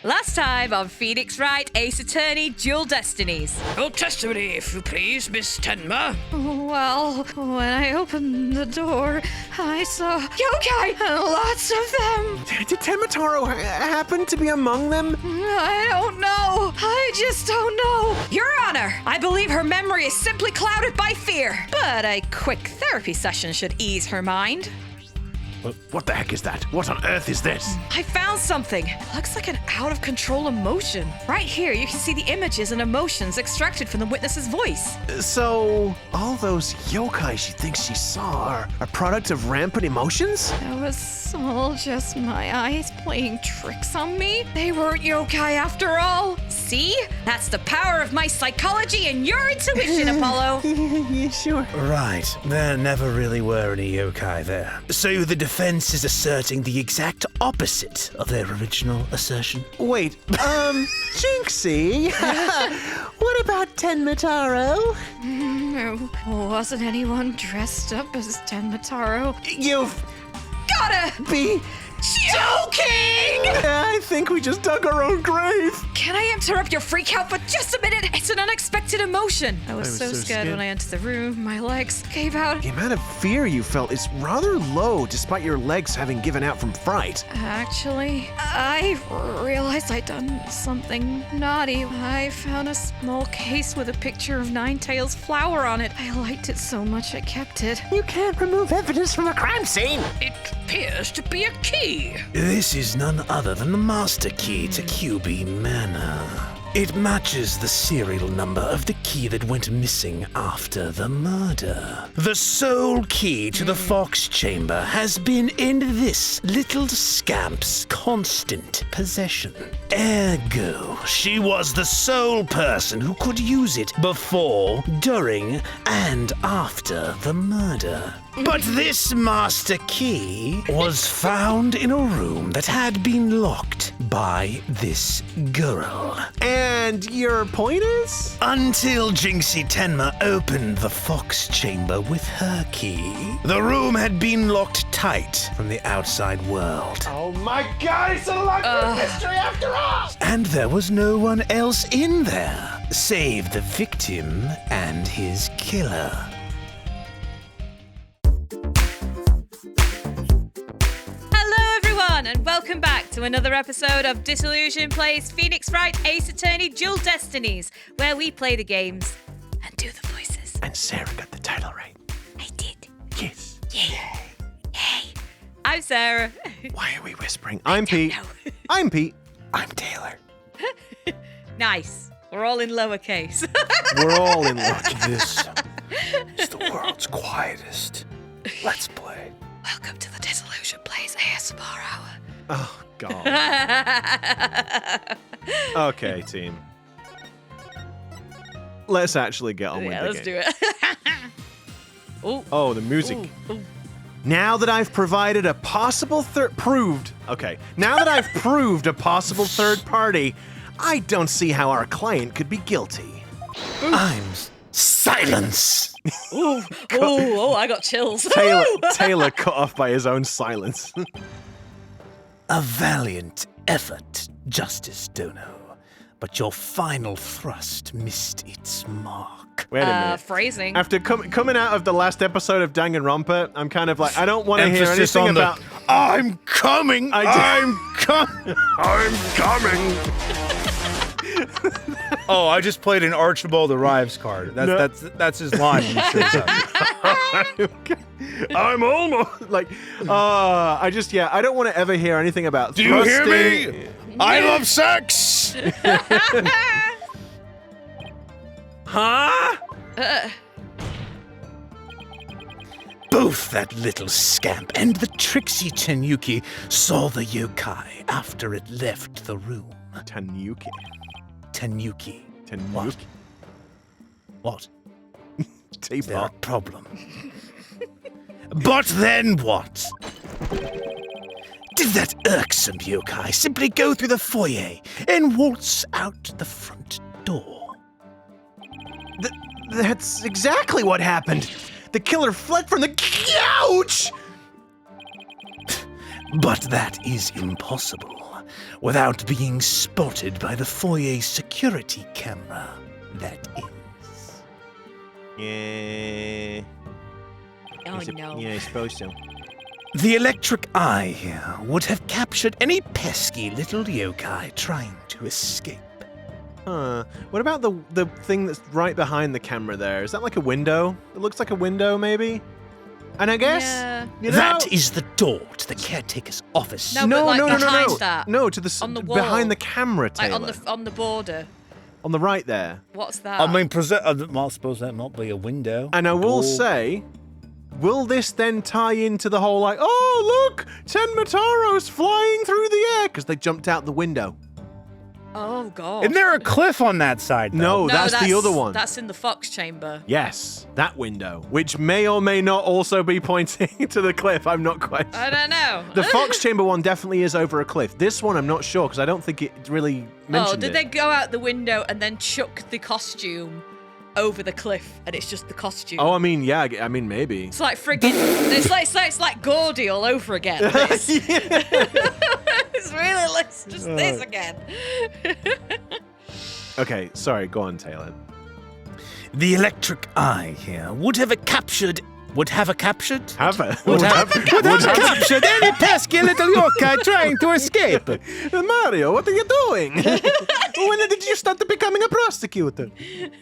Last time on Phoenix Wright, Ace Attorney, Dual Destinies. Your testimony, if you please, Miss Tenma. Well, when I opened the door, I saw yokai and lots of them. Did Tenma Taro happen to be among them? I don't know. I just don't know. Your Honor, I believe her memory is simply clouded by fear. But a quick therapy session should ease her mind. What the heck is that? What on earth is this? I found something. Looks like an out-of-control emotion. Right here, you can see the images and emotions extracted from the witness's voice. So, all those yokai she thinks she saw are a product of rampant emotions? That was all just my eyes playing tricks on me. They weren't yokai after all. See? That's the power of my psychology and your intuition, Apollo. Yeah, sure. Right, there never really were any yokai there. So the defense is asserting the exact opposite of their original assertion. Wait, Jinxie? What about Tenma Taro? Wasn't anyone dressed up as Tenma Taro? You've Gotta be joking! I think we just dug our own grave. Can I interrupt your freak out for just a minute? It's an unexpected emotion. I was so scared when I entered the room. My legs gave out. The amount of fear you felt is rather low despite your legs having given out from fright. Actually, I realized I'd done something naughty. I found a small case with a picture of Ninetails' flower on it. I liked it so much I kept it. You can't remove evidence from a crime scene. It appears to be a key. This is none other than the master key to QB Manor. It matches the serial number of the key that went missing after the murder. The sole key to the Fox Chamber has been in this little scamp's constant possession. Ergo, she was the sole person who could use it before, during, and after the murder. But this master key was found in a room that had been locked by this girl. And your point is? Until Jinxie Tenma opened the Fox Chamber with her key, the room had been locked tight from the outside world. Oh my god, it's a lot mystery after all! And there was no one else in there, save the victim and his killer. And welcome back to another episode of Disillusion Plays Phoenix Wright Ace Attorney Dual Destinies, where we play the games and do the voices. And Sarah got the title right. I did. Yes. Yay. Yay. I'm Sarah. Why are we whispering? I'm Pete. I'm Pete. I'm Taylor. Nice. We're all in lowercase. We're all in luck. This is the world's quietest. Let's play. Welcome to the Disillusion Plays ASMR Hour. Oh, God. Okay, team. Let's actually get on with the let's game. do it. Ooh. Oh, the music. Ooh, ooh. Now that I've provided a possible Now that I've proved a possible third party, I don't see how our client could be guilty. Silence! Oh, I got chills. Taylor cut off by his own silence. A valiant effort, Justice Dono, but your final thrust missed its mark. Wait a minute. Phrasing. After coming out of the last episode of Danganronpa, I'm kind of like, I don't want to hear Emphasis anything on the, about... I'm coming! I'm coming! Oh, I just played an Archibald Arrives card. That's his line when he shows up. I'm almost like, I don't want to ever hear anything about Do you hear me? I love sex! Huh? Both that little scamp and the tricksy Tenyuki saw the yokai after it left the room. Tenyuki. What? Their Teapot. problem. But then what? Did that irksome yokai simply go through the foyer and waltz out the front door? That's exactly what happened. The killer fled from the couch! But that is impossible. without being spotted by the foyer security camera. That is. Yeah. Oh no. Yeah, I suppose so. The electric eye here would have captured any pesky little yokai trying to escape. Huh. What about the thing that's right behind the camera there? Is that like a window? It looks like a window, maybe? And I guess, you know... That is the door to the caretaker's office. No, but like behind that. No, to the On the wall. behind the camera, Taylor. Like on the border. On the right there. What's that? I mean, I suppose that might be a window. And I will Door. say, will this then tie into the whole like, oh look, Tenma Taro's flying through the air because they jumped out the window? Oh god. Isn't there a cliff on that side, though? No, that's the other one. That's in the Fox chamber. Yes, that window, which may or may not also be pointing to the cliff. I'm not quite sure. I don't know. The Fox Chamber one definitely is over a cliff. This one, I'm not sure because I don't think it really mentioned Oh, did they go out the window and then chuck the costume over the cliff and it's just the costume? Oh, I mean, yeah, I mean, maybe. It's like friggin' it's like Gordy all over again. It's really like just this again. Okay, sorry, go on, Taylor. The electric eye here would have captured captured any pesky little yokai trying to escape. Mario, what are you doing? When did you start becoming a prosecutor?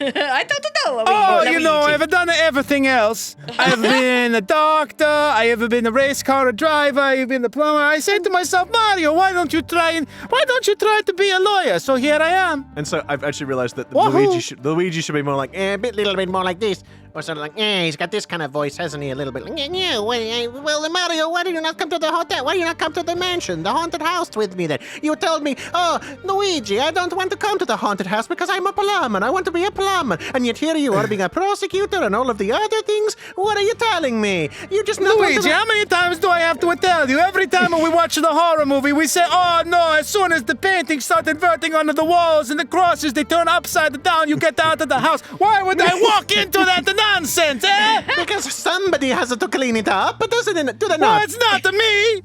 I don't know. Oh, you know, I've done everything else. I've been a doctor, I have been a race car driver, I've been a plumber. I said to myself, Mario, why don't you try to be a lawyer? So here I am. And so I've actually realized that Wahoo! Luigi should be more like, A little bit more like this. Or sort of like, he's got this kind of voice, hasn't he? A little bit like, well, Mario, why do you not come to the hotel? Why do you not come to the mansion, the haunted house with me then? You told me, oh, Luigi, I don't want to come to the haunted house because I'm a plumber. I want to be a plumber. And yet here you are being a prosecutor and all of the other things. What are you telling me? You just not want Luigi, to... how many times do I have to tell you? Every time when we watch the horror movie, we say, oh no, as soon as the paintings start inverting onto the walls and the crosses, they turn upside down, you get out of the house. Why would I walk into that nonsense, eh? Because somebody has to clean it up, but doesn't it? Do they No, not? it's not me.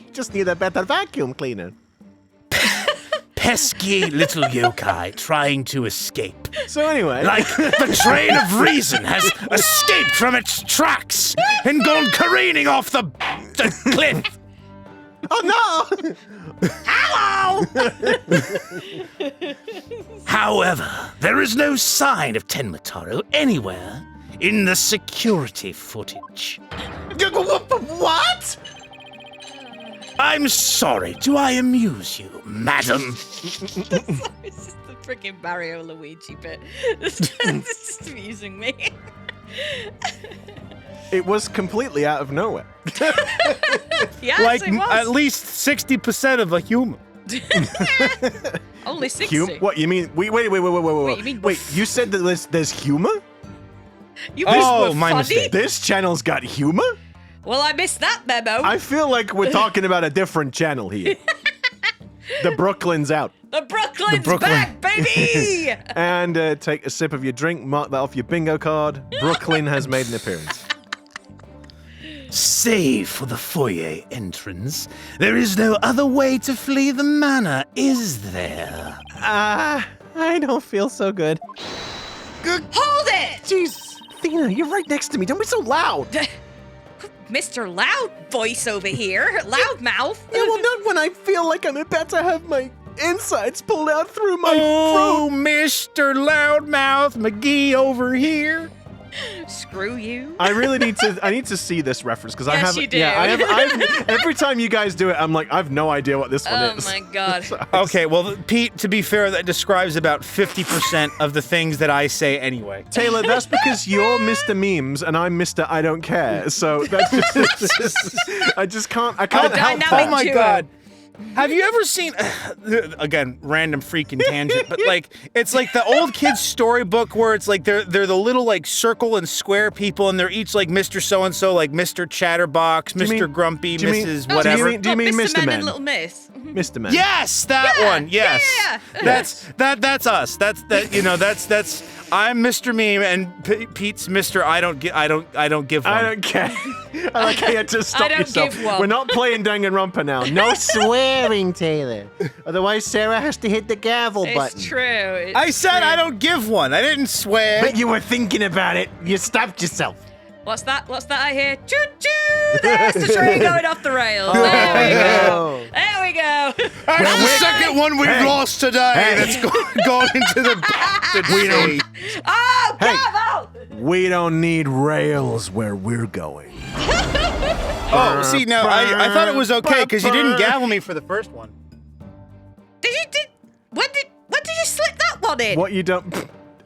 You just need a better vacuum cleaner. pesky little yokai trying to escape. So anyway, Like the train of reason has escaped from its tracks and gone careening off the cliff. Oh no! However, there is no sign of Tenma Taro anywhere in the security footage. What? I'm sorry, do I amuse you, madam? It's just the freaking Mario Luigi bit. It's just amusing me. it was completely out of nowhere. Yes, Like it was. at least 60% of a human. Only 60. What you mean? Wait. Wait, you mean Wait, you said that there's humor? You Oh, were my funny? mistake. This channel's got humor? Well, I missed that memo. I feel like we're talking about a different channel here. The Brooklyn's out. The Brooklyn's Brooklyn. back, baby! And take a sip of your drink, mark that off your bingo card. Brooklyn has made an appearance. Save for the foyer entrance, there is no other way to flee the manor, is there? I don't feel so good. Hold it! Jeez, Athena, you're right next to me. Don't be so loud. Mr. Loud Voice over here. Loud mouth. Yeah, well, not when I feel like I'm about to have my insides pulled out through my Oh, throat. Mr. Loudmouth McGee over here. Screw you. I really need to see this reference because I Yes, have. you do. Yeah, I've every time you guys do it, I'm like, I've no idea what this one Oh is. my god. Okay, well, Pete, to be fair, that describes about 50% of the things that I say anyway. Taylor, that's because you're Mr. Memes and I'm Mr. I don't care. So that's just, I just can't. I can't help dynamic that. Oh my duo. god. Have you ever seen, again, random freaking tangent, but like, it's like the old kids storybook where it's like they're the little like circle and square people and they're each like Mr. So-and-so, like Mr. Chatterbox, you Mr. mean- Grumpy, do you mean- Mrs. do you whatever. mean- do you mean Mr. Man Men? and Little Miss? Mr. Man. Yes, that one. Yes. yeah. That's us. That's I'm Mr. Meme and Pete's Mr. I don't give one. I don't care. I like how you had to stop I don't yourself. give one. We're not playing Danganronpa now. No swear. swearing, Taylor. Otherwise, Sarah has to hit the gavel button. It's true. I said I don't give one. I didn't swear. But you were thinking about it. You stopped yourself. What's that? What's that I hear? Choo choo! There's the train going off the rails. There we go. There we go. That's the second one we've lost today. That's gone into the tree. Oh, gavel! We don't need rails where we're going. Oh, see, now I thought it was okay because you didn't gavel me for the first one. When did you slip that one in? What you don't...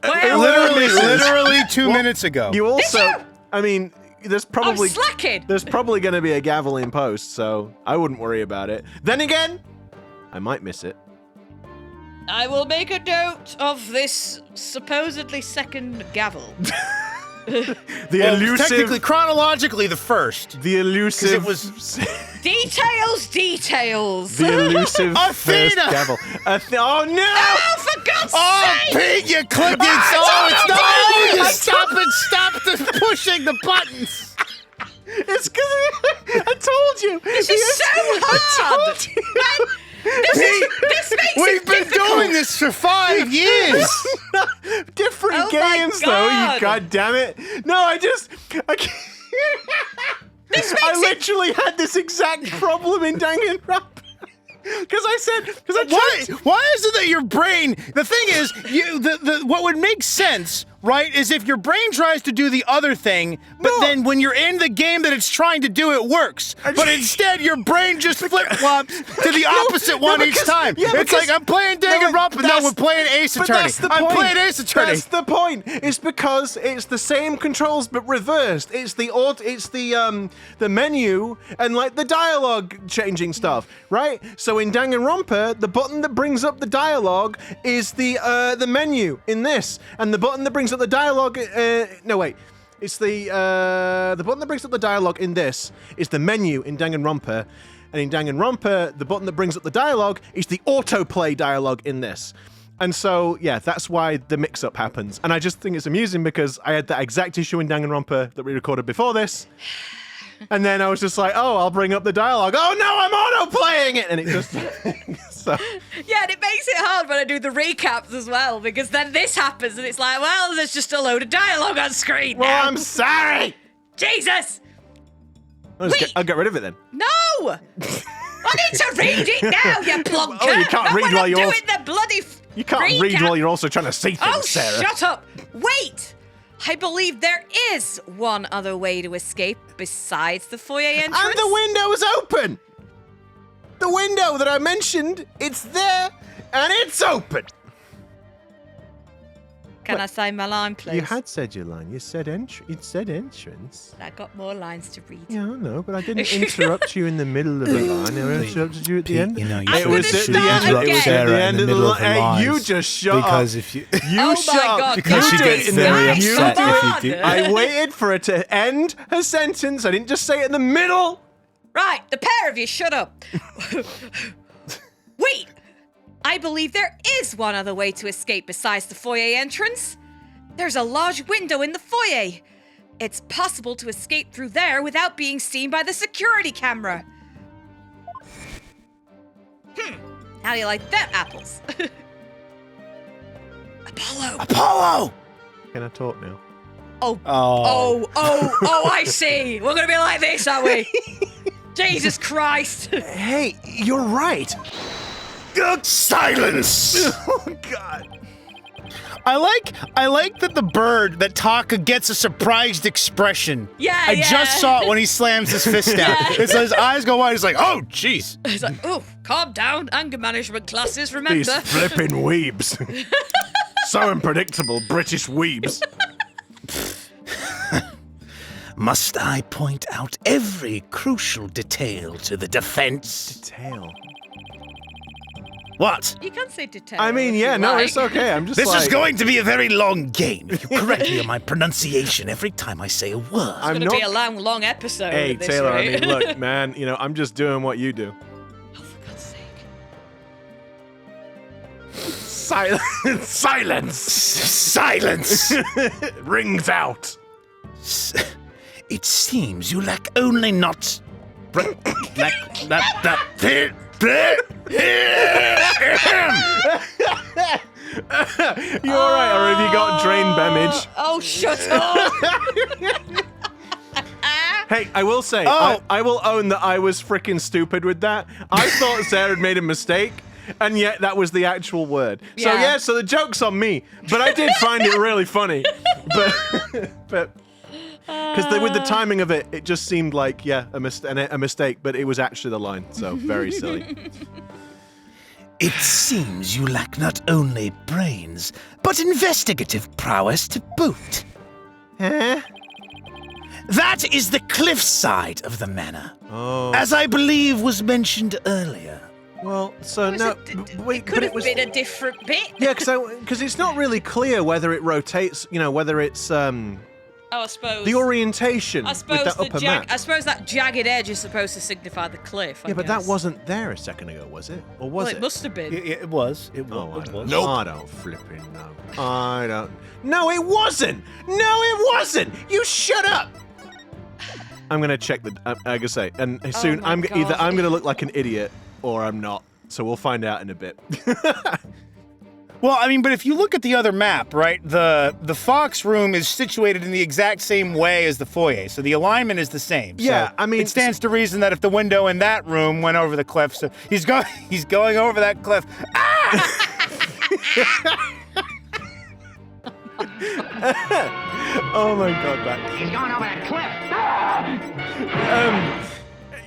Well, Literally 2 minutes ago. You also... I mean, there's probably... I'm slacking. There's probably going to be a gavel in post, so I wouldn't worry about it. Then again, I might miss it. I will make a note of this supposedly second gavel. Elusive... Technically, chronologically, the first. The elusive... It was... Details. The elusive first Athena! gavel. Oh, no! Oh, for God's sake! Pete, you clicked it. Stop pushing the buttons. It's because I told you. This is so hard. I told you. This makes We've it been difficult. doing this for 5 years. Different Oh my games, though. God. You goddamn it! No, I can't. I literally had this exact problem in Danganronpa. Because I Why is it that your brain? The thing is, what would make sense, right, is if your brain tries to do the other thing, but then when you're in the game that it's trying to do, it works. But instead, your brain just flip-flops to the opposite one each time. It's like, I'm playing Danganronpa, no, we're playing Ace Attorney. I'm playing Ace Attorney. That's the point. It's because it's the same controls but reversed. It's the menu and like the dialogue changing stuff, right? So in Danganronpa, the button that brings up the dialogue is the menu in this, and the button that brings up the dialogue. It's the button that brings up the dialogue in this is the menu in Danganronpa, and in Danganronpa, the button that brings up the dialogue is the autoplay dialogue in this. And so, yeah, that's why the mix-up happens. And I just think it's amusing because I had that exact issue in Danganronpa that we recorded before this. And then I was just like, oh, I'll bring up the dialogue. Oh, no, I'm auto-playing it! And it just... so. Yeah, and it makes it hard when I do the recaps as well, because then this happens, and it's like, well, there's just a load of dialogue on screen Well, now. I'm sorry! Jesus! I'll get rid of it then. No! I need to read it now, you plonker! Oh, you can't Not read when while I'm you're- doing the bloody You can't read recap. while you're also trying to see things, Oh, Sarah. shut up! Wait! I believe there is one other way to escape besides the foyer entrance. And the window is open! The window that I mentioned, it's there, and it's open! Can I say my line, please? You had said your line. You said entrance. I got more lines to read. Yeah, I know, but I didn't interrupt you in the middle of the line. I interrupted you at the end. You know, I'm It gonna was at the start end. It was again. at the Sarah end in of the the middle of line. the Hey, you lines. just shut Because up. if you... You Oh shut my up. God, Because she guys, gets very guys, upset come if you on. do. I waited for it to end her sentence. I didn't just say it in the middle. Right, the pair of you, shut up. Wait, I believe there is one other way to escape besides the foyer entrance. There's a large window in the foyer. It's possible to escape through there without being seen by the security camera. How do you like that, apples? Apollo! Can I talk now? Oh, I see. We're gonna be like this, are we? Jesus Christ. Hey, you're right. Silence! Oh, God. I like that the bird, that Taka gets a surprised expression. Yeah, I just saw it when he slams his fist down. It's his eyes go wide. He's like, oh, jeez. He's like, oh, calm down. Anger management classes, remember? These flipping weebs. So unpredictable, British weebs. Must I point out every crucial detail to the defense? Tail. What? You can say detail. I mean, if yeah, you no, like. it's okay. I'm just This like... is going to be a very long game. If you correct me on my pronunciation every time I say a word. It's going to be a long episode. Hey, at this Taylor, rate. I mean, look, man, you know, I'm just doing what you do. Oh, for God's sake. Silence! Silence! Rings out. It seems you lack only not... You all right, or have you got drain damage? Oh, shut up! Hey, I will say, I will own that I was freaking stupid with that. I thought Sarah had made a mistake, and yet that was the actual word. Yeah. So the joke's on me, but I did find it really funny. But because with the timing of it, it just seemed like, a mistake, but it was actually the line, so very silly. It seems you lack not only brains, but investigative prowess to boot. Huh? That is the cliffside of the manor, Oh. as I believe was mentioned earlier. Well, so no, wait, It could but have it was... been a different bit. Yeah, because it's not really clear whether it rotates, whether it's Oh, I suppose. the orientation I suppose with that upper map. I suppose that jagged edge is supposed to signify the cliff. I Yeah, but that guess. wasn't there a second ago, was it? Or was Well, it? it must have been. It was. It Oh, was. I don't, Nope. I don't flipping know. I don't. No, it wasn't. No, it wasn't. You shut up. I'm gonna check the. I can say, and soon my either God. I'm gonna look like an idiot or I'm not. So we'll find out in a bit. Well, I mean, but if you look at the other map, right, the Fox room is situated in the exact same way as the foyer, so the alignment is the same. Yeah, So I mean- it stands to reason that if the window in that room went over the cliff, so he's going over that cliff. Oh my God, that. He's going over that cliff.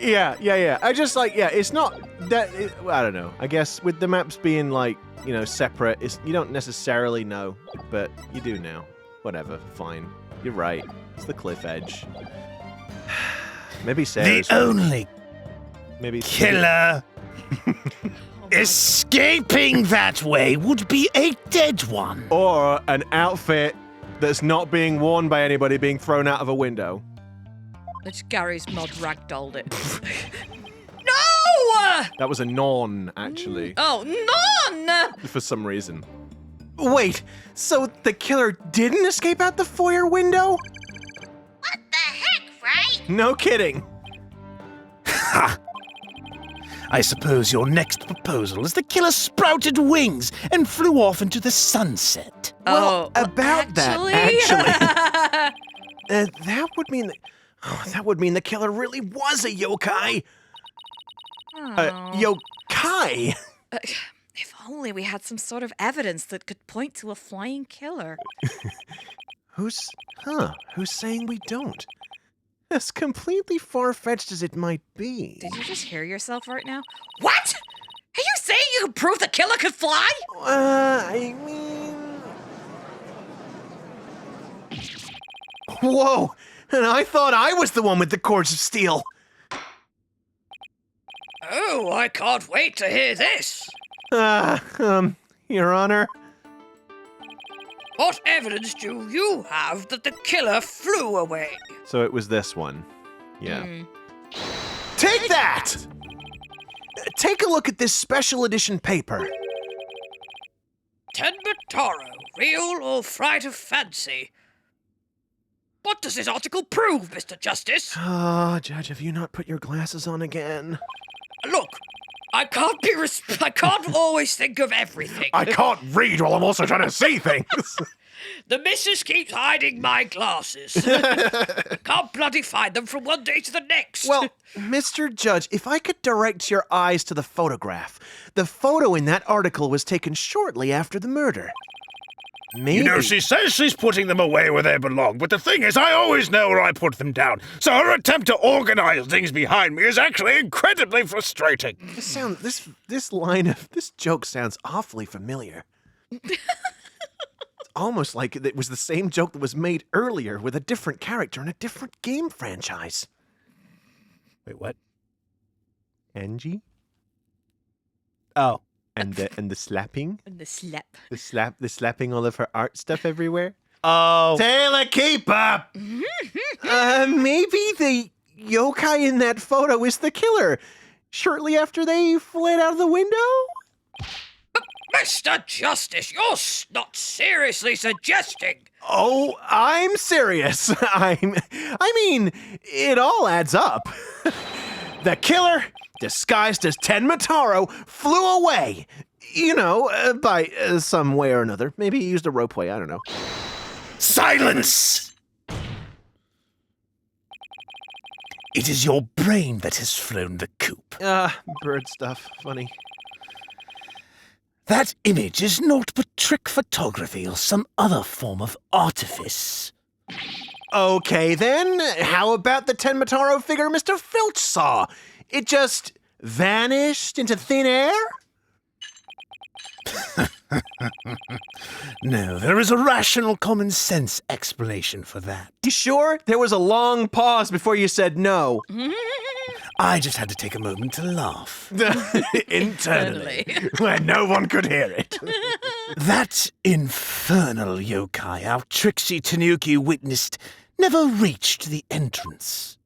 Yeah. I just it's not that. I don't know. I guess with the maps being separate, you don't necessarily know, but you do now. Whatever, fine. You're right. It's the cliff edge. Maybe Sarah's The only maybe killer escaping that way would be a dead one. or an outfit that's not being worn by anybody being thrown out of a window. It's Gary's mod ragdolled it. No! That was a non, actually, Oh, none! for some reason. Wait, so the killer didn't escape out the foyer window? What the heck, Wright? No kidding. I suppose your next proposal is the killer sprouted wings and flew off into the sunset. Well, Oh, about that, that would mean that would mean the killer really was a yokai. Yokai? If only we had some sort of evidence that could point to a flying killer. Who's saying we don't? As completely far-fetched as it might be. Did you just hear yourself right now? What? Are you saying you can prove the killer could fly? I mean... Whoa! And I thought I was the one with the cords of steel. Oh, I can't wait to hear this. Your Honor? What evidence do you have that the killer flew away? So it was this one. Yeah. Take that! Take a look at this special edition paper. Tenma Taro, real or fright of fancy? What does this article prove, Mr. Justice? Oh, Judge, have you not put your glasses on again? Look, I can't I can't always think of everything. I can't read while I'm also trying to see things. The missus keeps hiding my glasses. Can't bloody find them from one day to the next. Well, Mr. Judge, if I could direct your eyes to the photograph. The photo in that article was taken shortly after the murder. Maybe. You know, she says she's putting them away where they belong, but the thing is, I always know where I put them down. So her attempt to organize things behind me is actually incredibly frustrating. This joke sounds awfully familiar. It's almost like it was the same joke that was made earlier with a different character in a different game franchise. Wait, what? Angie? Oh. And the slapping? And the slap. The slapping all of her art stuff everywhere? Oh. Taylor, keep up! Maybe the yokai in that photo is the killer. Shortly after they fled out of the window? Mr. Justice, you're not seriously suggesting. Oh, I'm serious. I mean, it all adds up. The killer disguised as Tenma Taro, flew away. You know, by some way or another. Maybe he used a ropeway, I don't know. Silence! It is your brain that has flown the coop. Bird stuff. Funny. That image is naught but trick photography or some other form of artifice. Okay, then. How about the Tenma Taro figure Mr. Filch saw? It just vanished into thin air? No, there is a rational common sense explanation for that. You sure? There was a long pause before you said no. I just had to take a moment to laugh. Internally. When no one could hear it. That infernal yokai our Jinxie Tenma witnessed never reached the entrance.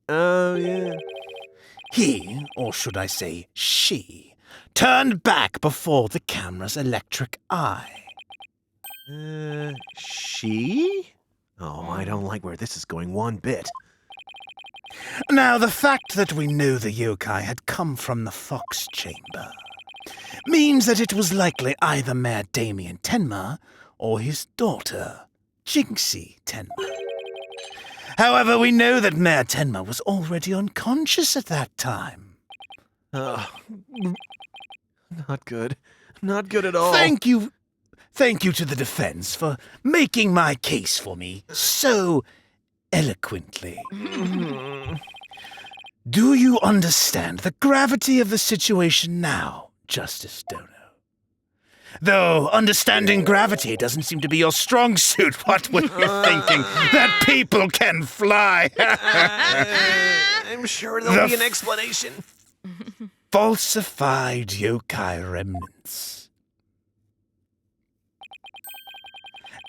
Oh, yeah. He, or should I say she, turned back before the camera's electric eye. She? Oh, I don't like where this is going one bit. Now, the fact that we know the yokai had come from the Fox Chamber means that it was likely either Mayor Tenma or his daughter, Jinxie Tenma. However, we know that Mayor Tenma was already unconscious at that time. Not good. Not good at all. Thank you to the defense for making my case for me so eloquently. Do you understand the gravity of the situation now, Justice Dono? Though understanding gravity doesn't seem to be your strong suit, what were you thinking? That people can fly? I'm sure there'll be an explanation. Falsified yokai remnants.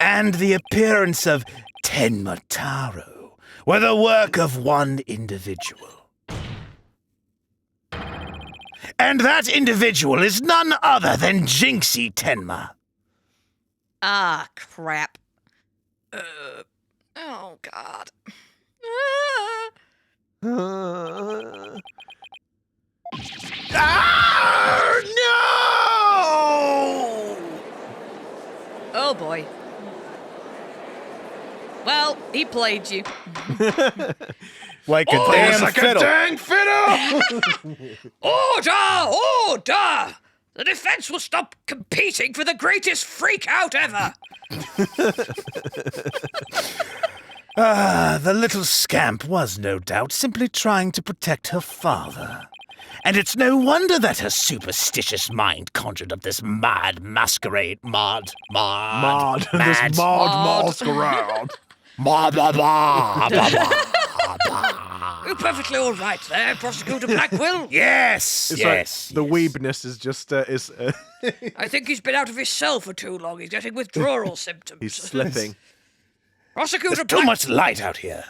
And the appearance of Tenma Taro were the work of one individual. And that individual is none other than Jinxie Tenma. Ah, crap. Oh, God. No! Oh, boy. Well, he played you. Like a damn fiddle. dang fiddle! Order! Order! The defense will stop competing for the greatest freak out ever. The little scamp was no doubt simply trying to protect her father. And it's no wonder that her superstitious mind conjured up this mad masquerade. This masquerade. You're perfectly all right there, Prosecutor Blackwell. Yes, It's yes. like the weebness is just I think he's been out of his cell for too long. He's getting withdrawal symptoms. he's slipping. Prosecutor Too much light out here.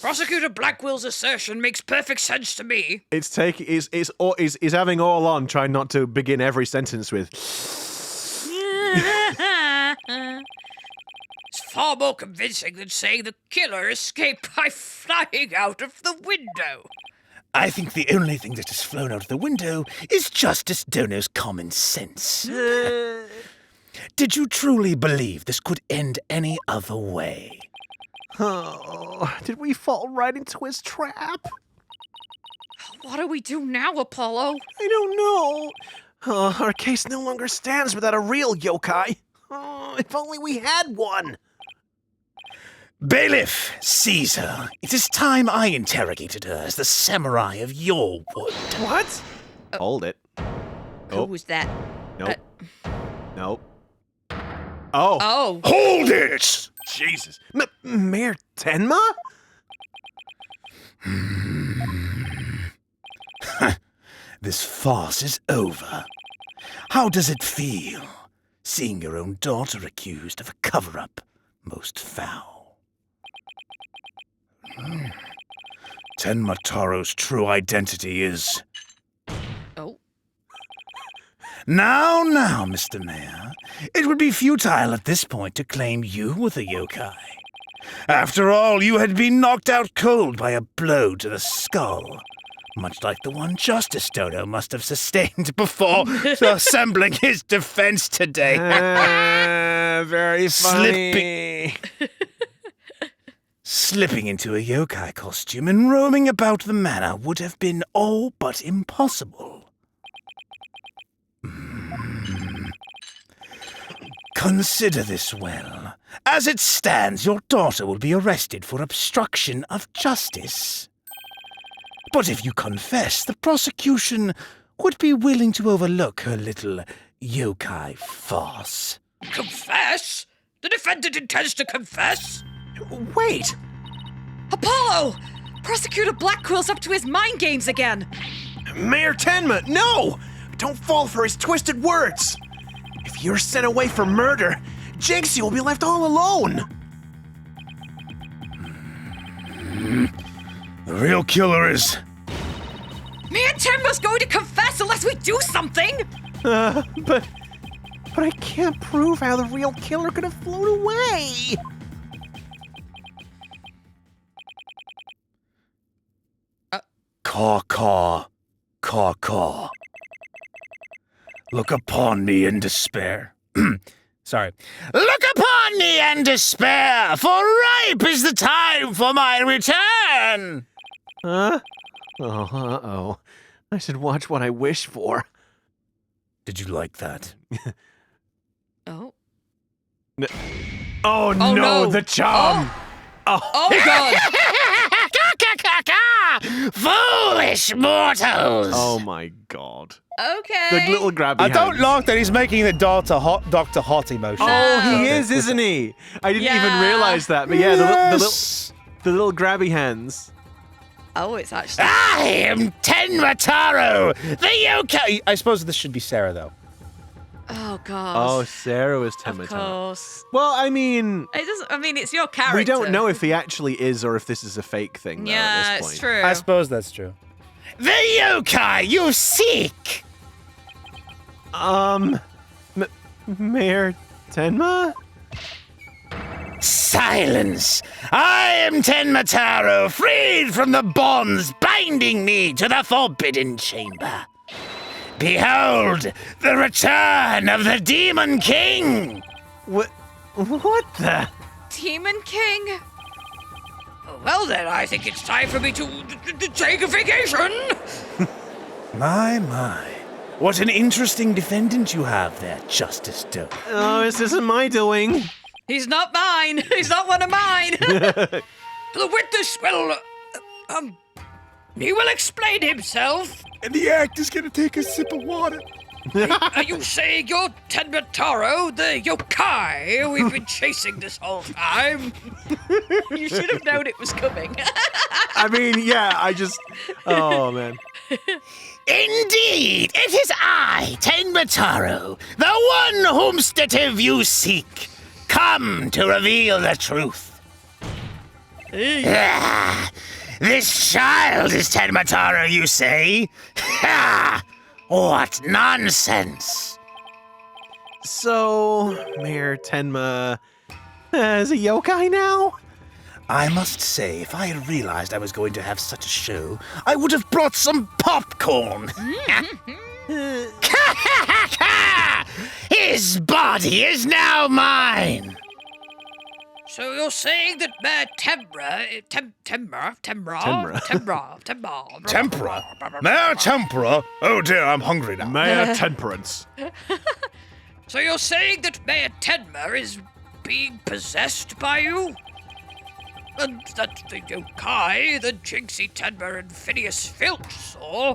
Prosecutor Blackwell's assertion makes perfect sense to me. It's having all on, trying not to begin every sentence with. It's far more convincing than saying the killer escaped by flying out of the window. I think the only thing that has flown out of the window is Justice Dono's common sense. Did you truly believe this could end any other way? Oh, did we fall right into his trap? What do we do now, Apollo? I don't know. Our case no longer stands without a real yokai. Oh, if only we had one. Bailiff, seize her. It is time I interrogated her as the samurai of your wood. What? Hold it. Who was that? Nope. Nope. Oh. Oh. Hold it! Jesus. Mayor Tenma? This farce is over. How does it feel, seeing your own daughter accused of a cover-up most foul? Tenma Taro's true identity is... Oh. Now, Mr. Mayor, it would be futile at this point to claim you were the yokai. After all, you had been knocked out cold by a blow to the skull. Much like the one Justice Dodo must have sustained before assembling his defense today. Very funny. Slipping into a yokai costume and roaming about the manor would have been all but impossible. Consider this well. As it stands, your daughter will be arrested for obstruction of justice. But if you confess, the prosecution would be willing to overlook her little yokai farce. Confess? The defendant intends to confess? Wait! Apollo! Prosecutor Blackquill's up to his mind games again. Mayor Tenma, no! Don't fall for his twisted words! If you're sent away for murder, Jinxie will be left all alone! The real killer is... Mayor Tenma's going to confess unless we do something! But I can't prove how the real killer could have flown away! Caw. Look upon me in despair. Sorry. Look upon me and despair, for ripe is the time for my return! Huh? Oh, uh-oh. I should watch what I wish for. Did you like that? Oh. Oh no, no. the charm! Oh god! Foolish mortals! Oh my god. Okay. The little grabby I don't hands. like that he's making the Dr. Hot emotion. Oh, he No. is, isn't he? I didn't even Yeah. realize that, but yeah, the little grabby hands. Oh, it's actually. I am Tenma Taro, the yokai. I suppose this should be Sarah, though. Oh god. Oh, Sarah was Tenma Of Taro. course. Well, I mean, It doesn't. I mean, it's your character. we don't know if he actually is or if this is a fake thing. Though, Yeah, at this it's point. true. I suppose that's true. The yokai you seek. Mayor Tenma? Silence! I am Tenma Taro, freed from the bonds binding me to the Forbidden Chamber. Behold, the return of the Demon King! What the? Demon King. Well then, I think it's time for me to take a vacation! My. What an interesting defendant you have there, Justice Doe. Oh, this isn't my doing. He's not mine. He's not one of mine. The witness will... he will explain himself. And the act is gonna take a sip of water. Are you saying you're Tenma Taro, the yokai we've been chasing this whole time? You should have known it was coming. I mean, yeah, oh man. Indeed, it is I, Tenma Taro, the one whomstative you seek, come to reveal the truth. This child is Tenma Taro, you say? Ha! What nonsense! So, Mayor Tenma is a yokai now? I must say, if I had realized I was going to have such a show, I would have brought some popcorn. His body is now mine. So you're saying that Mayor Tenma... Tempera? Mayor Tempera? Oh dear, I'm hungry now. Mayor Temperance. So you're saying that Mayor Tenma is being possessed by you? And that the yokai, the Jinxie Tenma and Phineas Filch saw,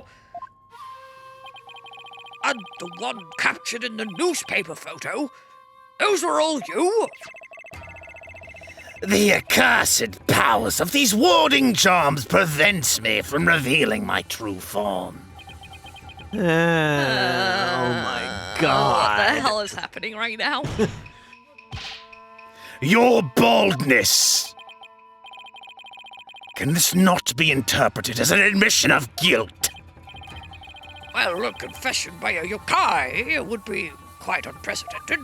and the one captured in the newspaper photo, those were all you? The accursed powers of these warding charms prevents me from revealing my true form. Oh my What god. the hell is happening right now? Your boldness! Can this not be interpreted as an admission of guilt? Well, a confession by a yokai would be quite unprecedented.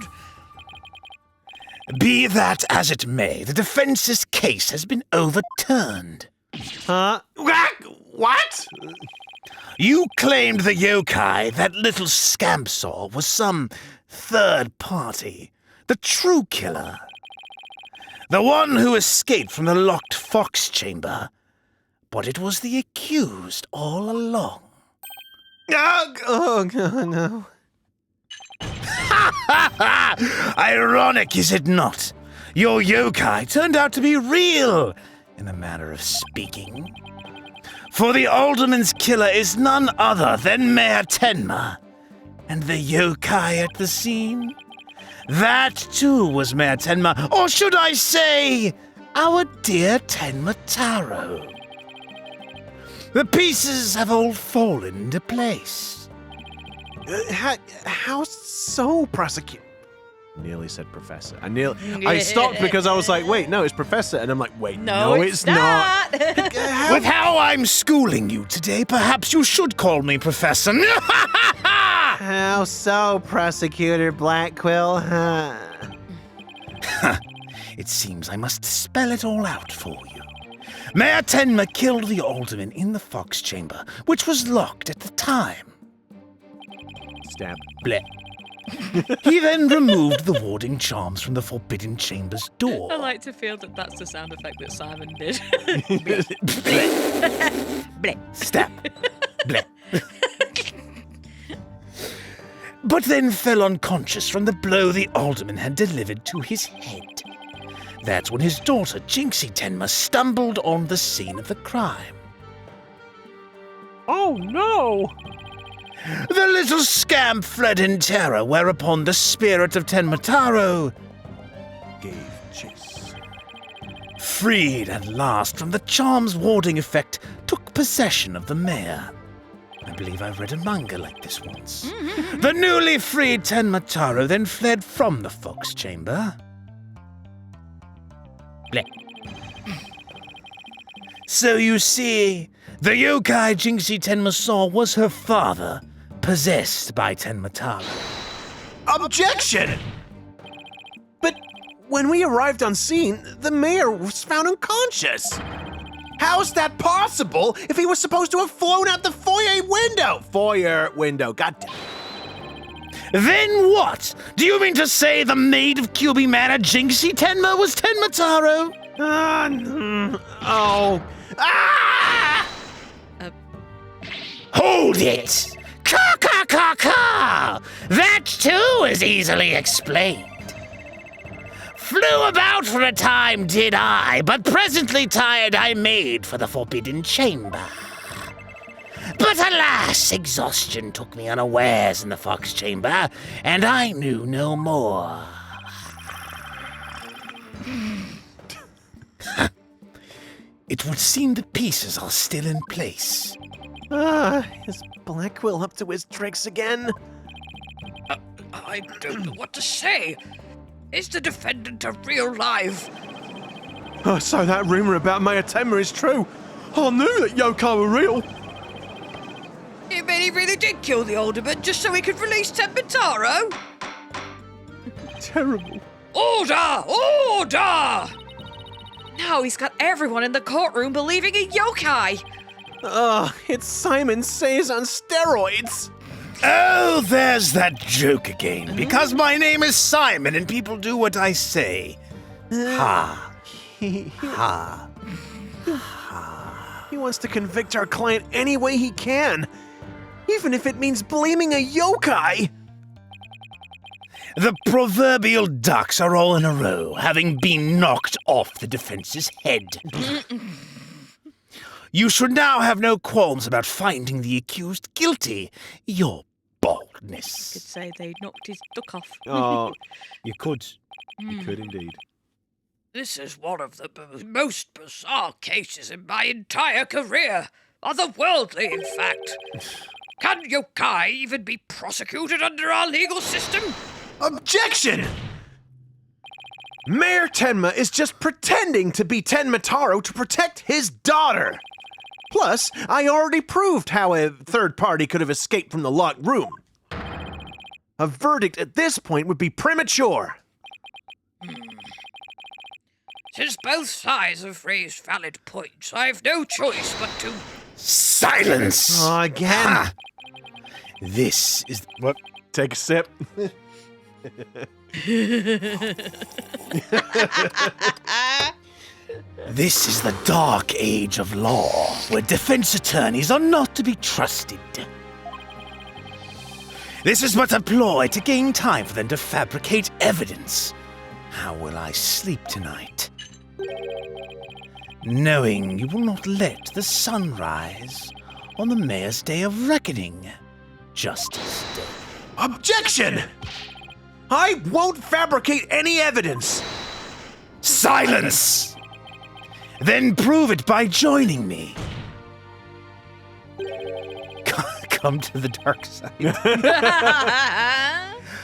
Be that as it may, the defense's case has been overturned. What? You claimed the yokai, that little scamp saw, was some third party, the true killer. The one who escaped from the locked fox chamber. But it was the accused all along. Oh, no. Ironic, is it not? Your yokai turned out to be real, in a manner of speaking. For the Alderman's killer is none other than Mayor Tenma. And the yokai at the scene? That too was Mayor Tenma, or should I say, our dear Tenma Taro. The pieces have all fallen into place. How so, prosecutor? Nearly said professor. I stopped because I was like, wait, no, it's professor. And I'm like, wait, no, it's not. With how I'm schooling you today, perhaps you should call me professor. How so, Prosecutor Blackquill? It seems I must spell it all out for you. Mayor Tenma killed the Alderman in the fox chamber, which was locked at the time. Stab. Bleh. He then removed the warding charms from the forbidden chamber's door. I like to feel that that's the sound effect that Simon did. Bleh. Stab. Bleh. But then fell unconscious from the blow the Alderman had delivered to his head. That's when his daughter, Jinxie Tenma, stumbled on the scene of the crime. Oh, no! The little scamp fled in terror, whereupon the spirit of Tenma Taro Gave chase. freed at last from the charm's warding effect, took possession of the mayor. I believe I've read a manga like this once. The newly freed Tenma Taro then fled from the fox chamber. Bleh. So you see, the yokai Jinxie Tenma saw was her father, possessed by Tenma Taro. Objection! But when we arrived on scene, the mayor was found unconscious. How's that possible if he was supposed to have flown out the foyer window? Foyer window, goddamn. Then what? Do you mean to say the maid of QB Manor, Jinxie Tenma, was Tenma Taro? Hold it! Ka ka ka ka! That too is easily explained. Flew about for a time did I, but presently tired I made for the forbidden chamber. But alas, exhaustion took me unawares in the fox chamber, and I knew no more. It would seem the pieces are still in place. Is Blackwell up to his tricks again? I don't know what to say. Is the defendant a real live? Oh, so that rumor about Mayor Tenma is true. I knew that yokai were real. You mean he really did kill the Alderman just so he could release Tenma Taro? Terrible. Order! Order! Now he's got everyone in the courtroom believing a yokai. It's Simon Says on steroids. Oh, there's that joke again. Because my name is Simon and people do what I say. Ha. Ha. He wants to convict our client any way he can, even if it means blaming a yokai. The proverbial ducks are all in a row, having been knocked off the defense's head. You should now have no qualms about finding the accused guilty. Your boldness. Could say they knocked his duck off. Oh, you could. You could indeed. This is one of the most bizarre cases in my entire career. Otherworldly, in fact. Can yokai even be prosecuted under our legal system? Objection! Mayor Tenma is just pretending to be Tenma Taro to protect his daughter. Plus, I already proved how a third party could have escaped from the locked room. A verdict at this point would be premature. Since both sides have raised valid points, I've no choice but to... Silence! Oh, again. Ah. This is What? Take a sip. This is the dark age of law, where defense attorneys are not to be trusted. This is but a ploy to gain time for them to fabricate evidence. How will I sleep tonight? Knowing you will not let the sun rise on the Mayor's Day of Reckoning, Justice Day. Objection! I won't fabricate any evidence. Silence! Then prove it by joining me. Come to the dark side.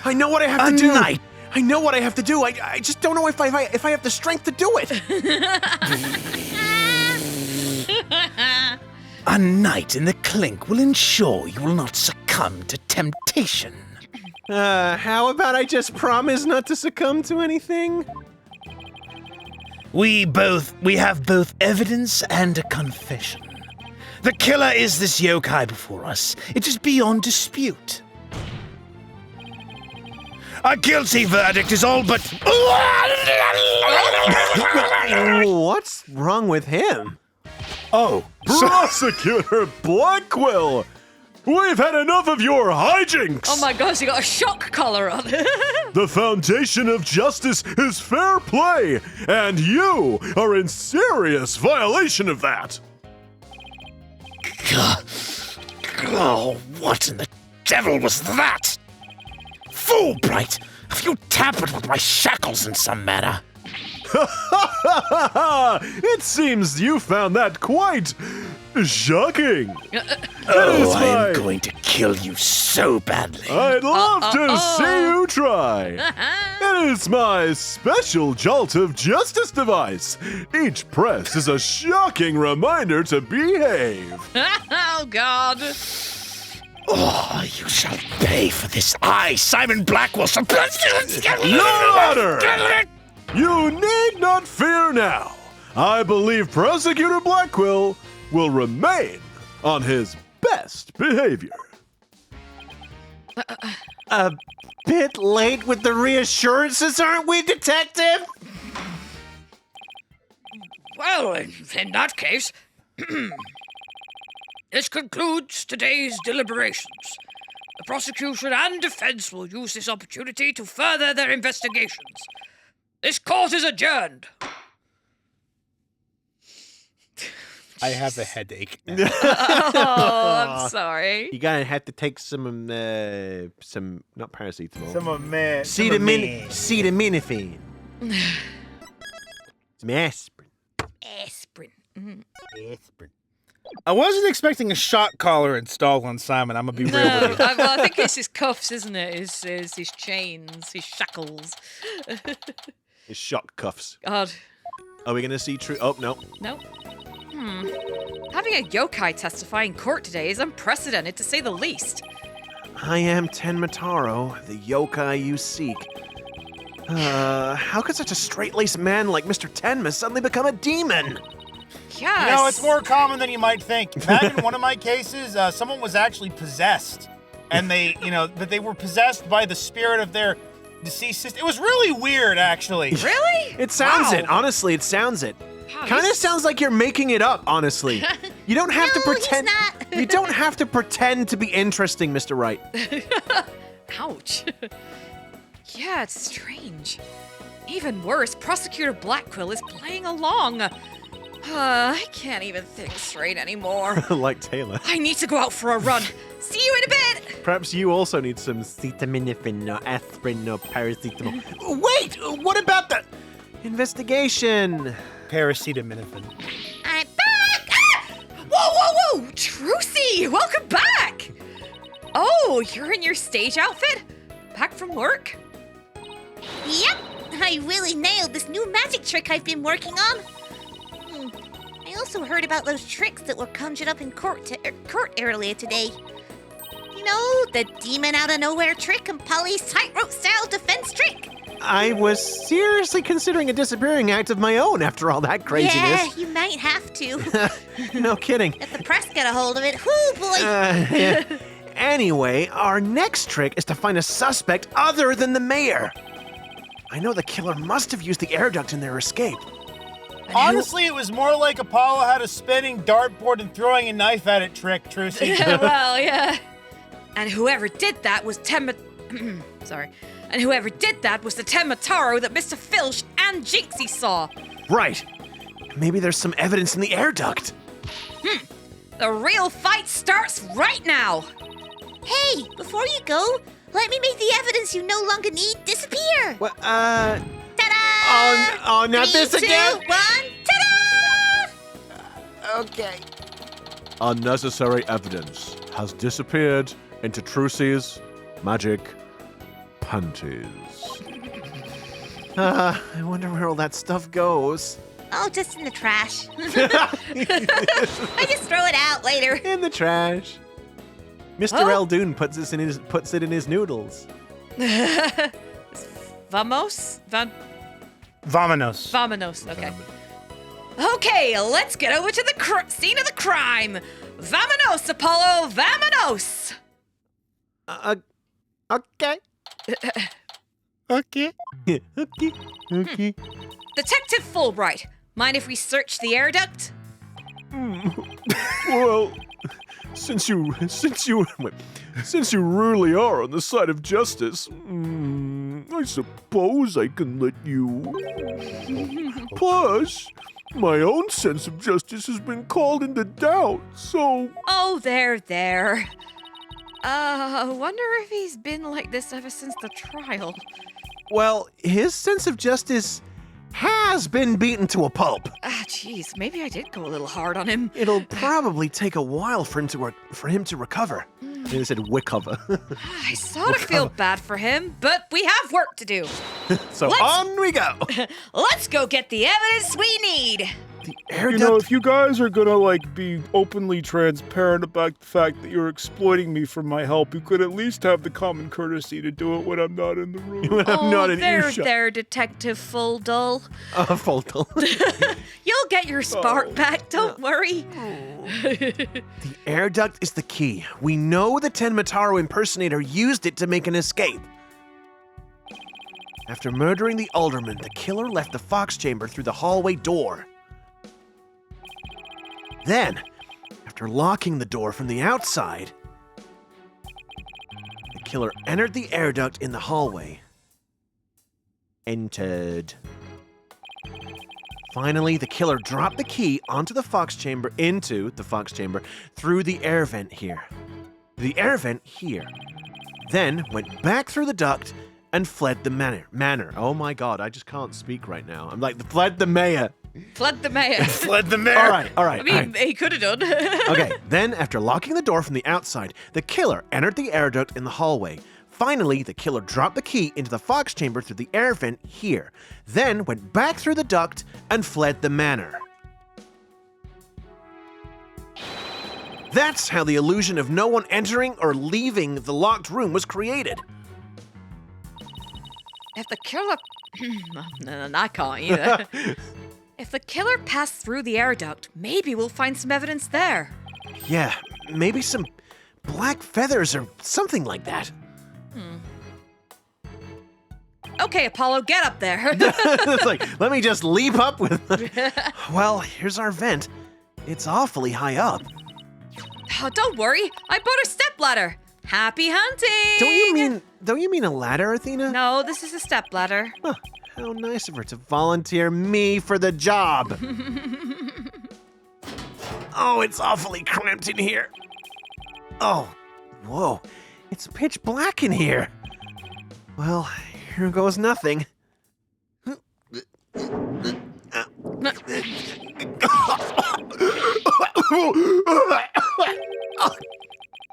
I know what I have to do. Night. I know what I have to do. I just don't know if I have the strength to do it. A night in the clink will ensure you will not succumb to temptation. How about I just promise not to succumb to anything? We have both evidence and a confession. The killer is this yokai before us. It is beyond dispute. A guilty verdict is all but... What's wrong with him? Oh, Prosecutor Blackquill! We've had enough of your hijinks! Oh my gosh, you got a shock collar on. The foundation of justice is fair play, and you are in serious violation of that! oh, what in the devil was that? Fool, Bright! Have you tampered with my shackles in some manner? It seems you found that quite shocking. Oh, I'm going to kill you so badly. I'd love to see you try. It is my special jolt of justice device. Each press is a shocking reminder to behave. Oh, God. Oh, you shall pay for this. I, Simon Blackwell, shall... Your Honor! You need not fear now. I believe Prosecutor Blackquill will remain on his best behavior. A bit late with the reassurances, aren't we, Detective? Well, in that case, this concludes today's deliberations. The prosecution and defense will use this opportunity to further their investigations. This court is adjourned. I have a headache. Oh, I'm sorry. You're gonna have to take some not paracetamol. Acetaminophen. Some aspirin. Aspirin. I wasn't expecting a shock collar installed on Simon. I'm gonna be real with you. Well, I think it's his cuffs, isn't it? His chains, his shackles. His shock cuffs. God. Are we gonna see true? Oh no. No. Having a yokai testify in court today is unprecedented, to say the least. I am Tenma Taro, the yokai you seek. How could such a straight-laced man like Mr. Tenma suddenly become a demon? Yes. No, it's more common than you might think. Back in one of my cases, someone was actually possessed, and they were possessed by the spirit of their deceased sister. It was really weird, actually. Really? It sounds Wow. it. Honestly, it sounds it. Wow, Kind of he's- sounds like you're making it up, honestly. You don't have to No, he's pretend. not. You don't have to pretend to be interesting, Mr. Wright. Ouch. Yeah, it's strange. Even worse, Prosecutor Blackquill is playing along. I can't even think straight anymore. Like Taylor. I need to go out for a run. See you in a bit. Perhaps you also need some acetaminophen or aspirin or paracetamol. Wait, what about the investigation? Paracetaminofen. I'm back! Ah! Whoa! Trucy, welcome back. Oh, you're in your stage outfit? Back from work? Yep, I really nailed this new magic trick I've been working on. I also heard about those tricks that were conjured up in court earlier today. You know, the demon out of nowhere trick and Polly's tightrope style defense trick. I was seriously considering a disappearing act of my own after all that Yeah, craziness. you might have to. No kidding. If the press get a hold of it, whoo boy. Yeah. Anyway, our next trick is to find a suspect other than the mayor. I know the killer must have used the air duct in their escape. Honestly, it was more like Apollo had a spinning dartboard and throwing a knife at it trick, Trucy. Well, yeah. And whoever did that was Tenma... Sorry. And whoever did that was the Tenma Taro that Mr. Filch and Jinxie saw. Right. Maybe there's some evidence in the air duct. The real fight starts right now. Hey, before you go, let me make the evidence you no longer need disappear. What, Ta-da! Oh, not 3, this 2, again? 1, ta-da! Okay. Unnecessary evidence has disappeared into Trucy's magic panties. I wonder where all that stuff goes. Oh, just in the trash. I just throw it out later. In the trash. Mr. Oh. Eldoon puts it in his noodles. Vamos? Vamonos. Vamonos, okay. Okay, let's get over to the scene of the crime. Vamonos, Apollo, vamonos! Okay. Okay. Okay. Detective Fulbright, mind if we search the air duct? Well, since you really are on the side of justice, I suppose I can let you. Plus, my own sense of justice has been called into doubt, so Oh, there. Wonder if he's been like this ever since the trial. Well, his sense of justice has been beaten to a pulp. Jeez, maybe I did go a little hard on him. It'll probably take a while for him to recover. They said recover. I sort of feel bad for him, but we have work to do. So Let's- on we go. Let's go get the evidence we need. The air you know, duct. if you guys are gonna be openly transparent about the fact that you're exploiting me for my help, you could at least have the common courtesy to do it when I'm not in the room. When I'm not in earshot. there, Detective Full Dull. Faultle. You'll get your spark back, don't worry. The air duct is the key. We know the Tenma Taro impersonator used it to make an escape. After murdering the Alderman, the killer left the fox chamber through the hallway door. Then, after locking the door from the outside, the killer entered the air duct in the hallway. Entered. Finally, the killer dropped the key into the fox chamber through the air vent here. The air vent here. Then went back through the duct and fled the manor. Oh my god, I just can't speak right now. I'm like, fled the mayor. Fled the mayor. Fled the mayor. All right. I mean, he could have done. Okay, then after locking the door from the outside, the killer entered the air duct in the hallway. Finally, the killer dropped the key into the fox chamber through the air vent here, then went back through the duct and fled the manor. That's how the illusion of no one entering or leaving the locked room was created. If the killer... no, I can't either. If the killer passed through the air duct, maybe we'll find some evidence there. Yeah, maybe some black feathers or something like that. Okay, Apollo, get up there. It's like, let me just leap up with... Well, here's our vent. It's awfully high up. Oh, don't worry, I bought a stepladder. Happy hunting! Don't you mean a ladder, Athena? No, this is a stepladder. Huh, how nice of her to volunteer me for the job. Oh, it's awfully cramped in here. Oh, whoa, it's pitch black in here. Well, here goes nothing.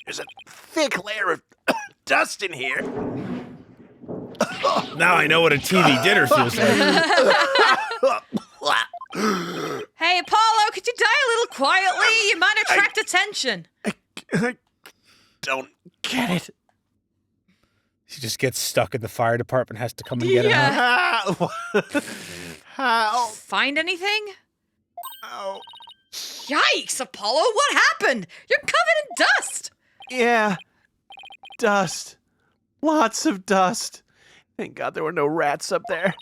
There's a thick layer of dust in here. Now I know what a TV dinner feels like. Hey, Apollo, could you die a little quietly? You might attract attention. I don't get it. She just gets stuck in the fire department, has to come and get her out. How? Find anything? How? Yikes, Apollo, what happened? You're covered in dust. Yeah. Dust. Lots of dust. Thank God there were no rats up there.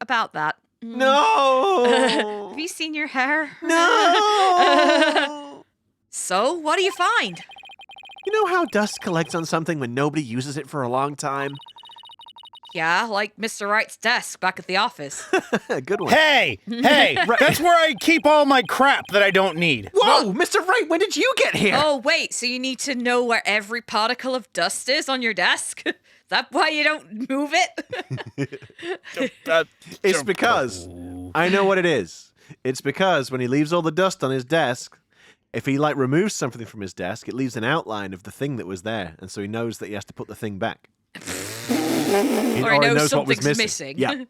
About that. No! Have you seen your hair? No! So, what do you find? You know how dust collects on something when nobody uses it for a long time? Yeah, like Mr. Wright's desk back at the office. Good one. Hey! That's where I keep all my crap that I don't need. Whoa, Mr. Wright, when did you get here? Oh, wait, so you need to know where every particle of dust is on your desk? Is that why you don't move it? It's because I know what it is. It's because when he leaves all the dust on his desk, if he removes something from his desk, it leaves an outline of the thing that was there, and so he knows that he has to put the thing back. He or he already knows what was something's missing. Yeah.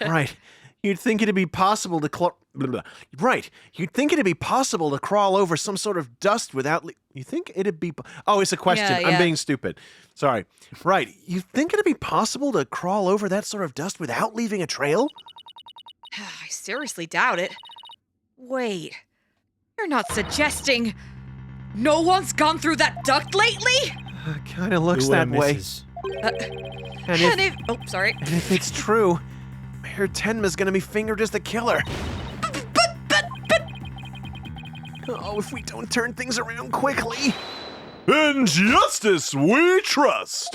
Right. You'd think it'd be possible to Right. You'd think it'd be possible to crawl over some sort of dust without. You think it'd be? Oh, it's a question. Yeah, I'm yeah. being stupid. Sorry. Right. You think it'd be possible to crawl over that sort of dust without leaving a trail? I seriously doubt it. Wait, you're not suggesting no one's gone through that duct lately? Kind of looks Ooh, that I way. misses. And Oh, sorry. if it's true, Mayor Tenma's gonna be fingered as the killer. But. Oh, if we don't turn things around quickly. In justice we trust.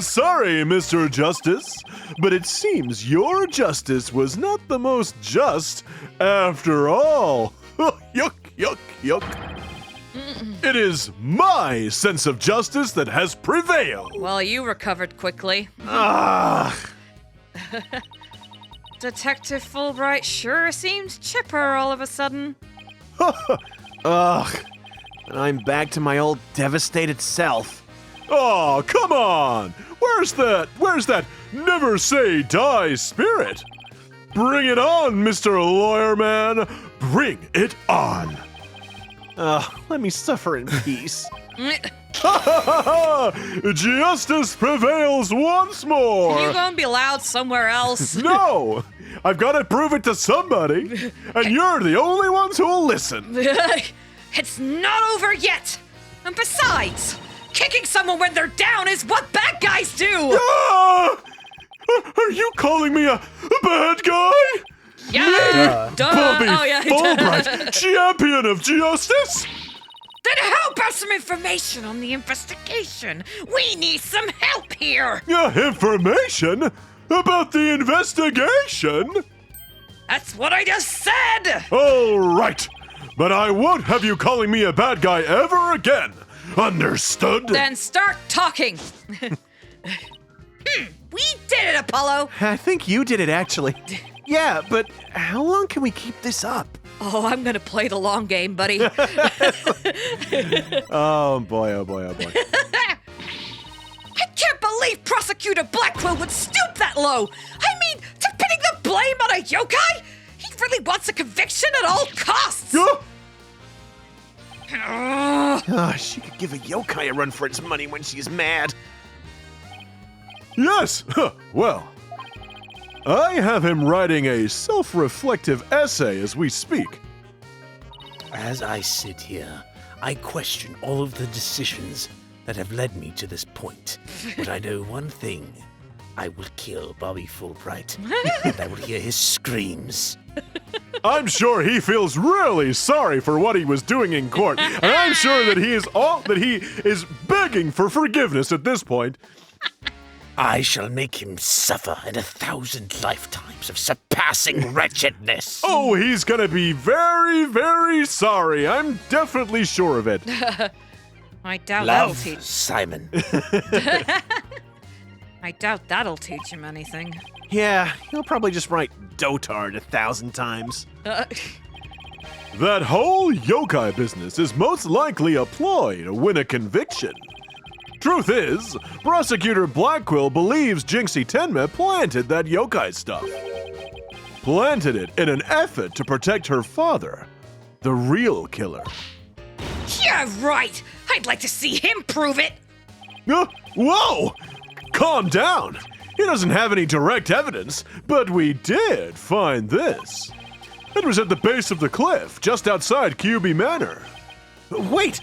Sorry, Mr. Justice, but it seems your justice was not the most just after all. Yuck, yuck, yuck. It is my sense of justice that has prevailed. Well, you recovered quickly. Ah, Detective Fulbright sure seems chipper all of a sudden. Ugh. And I'm back to my old devastated self. oh, come on. Where's that never say die spirit? Bring it on, Mr. Lawyer Man. Bring it on. Let me suffer in peace. Justice prevails once more. You gonna be loud somewhere else? No, I've got to prove it to somebody, and you're the only ones who'll listen. It's not over yet. And besides, kicking someone when they're down is what bad guys do. Ah! Are you calling me a bad guy? Yeah. Duh. Bobby Oh yeah. Fulbright, champion of justice? Then how about some information on the investigation? We need some help here. Information about the investigation? That's what I just said. All right, but I won't have you calling me a bad guy ever again. Understood? Then start talking. We did it, Apollo. I think you did it, actually. Yeah, but how long can we keep this up? Oh, I'm gonna play the long game, buddy. Oh boy, oh boy, oh boy. I can't believe Prosecutor Blackwell would stoop that low. I mean, to pinning the blame on a yokai? He really wants a conviction at all costs. Ah! She could give a yokai a run for its money when she's mad. Yes, well, I have him writing a self-reflective essay as we speak. As I sit here, I question all of the decisions that have led me to this point. But I know one thing. I will kill Bobby Fulbright, and I will hear his screams. I'm sure he feels really sorry for what he was doing in court, and I'm sure that he is begging for forgiveness at this point. I shall make him suffer in 1,000 lifetimes of surpassing wretchedness. Oh, he's gonna be very, very sorry. I'm definitely sure of it. I doubt that'll Love, teach. Simon. I doubt that'll teach him anything. Yeah, he'll probably just write dotard 1,000 times. That whole yokai business is most likely a ploy to win a conviction. Truth is, Prosecutor Blackquill believes Jinxie Tenma planted that yokai stuff. Planted it in an effort to protect her father, the real killer. Yeah, right. I'd like to see him prove it. Whoa! Calm down. He doesn't have any direct evidence, but we did find this. It was at the base of the cliff, just outside QB Manor. Wait!